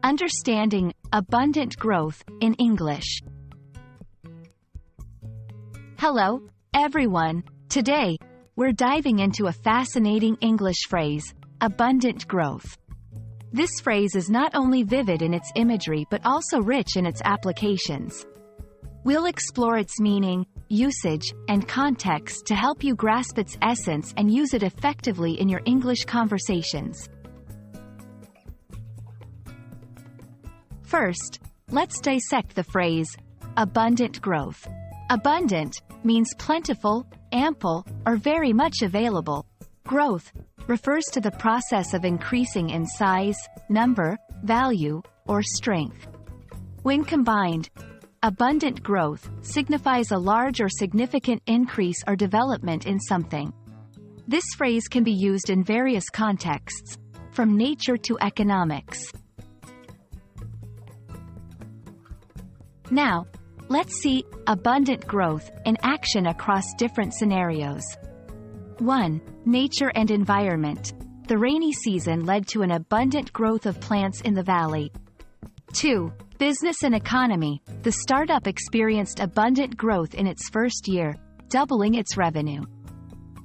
Understanding abundant growth in English. Hello, everyone. Today, we're diving into a fascinating English phrase, abundant growth. This phrase is not only vivid in its imagery but also rich in its applications. We'll explore its meaning, usage, and context to help you grasp its essence and use it effectively in your English conversations. First, let's dissect the phrase, abundant growth. Abundant means plentiful, ample, or very much available. Growth refers to the process of increasing in size, number, value, or strength. When combined, abundant growth signifies a large or significant increase or development in something. This phrase can be used in various contexts, from nature to economics. Now, let's see abundant growth in action across different scenarios. 1. Nature and environment. The rainy season led to an abundant growth of plants in the valley. 2. Business and economy. The startup experienced abundant growth in its first year, doubling its revenue.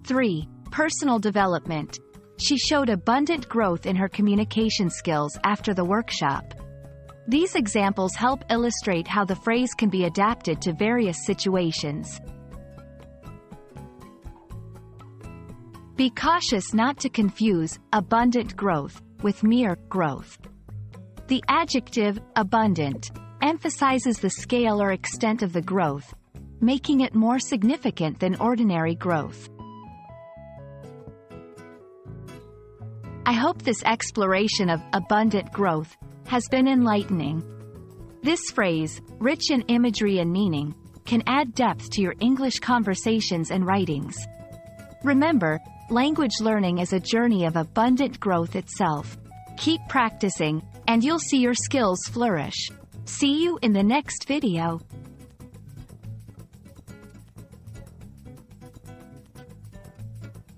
3. Personal development. She showed abundant growth in her communication skills after the workshop. These examples help illustrate how the phrase can be adapted to various situations. Be cautious not to confuse abundant growth with mere growth. The adjective abundant emphasizes the scale or extent of the growth, making it more significant than ordinary growth. I hope this exploration of abundant growth has been enlightening. This phrase, rich in imagery and meaning, can add depth to your English conversations and writings. Remember, language learning is a journey of abundant growth itself. Keep practicing, and you'll see your skills flourish. See you in the next video.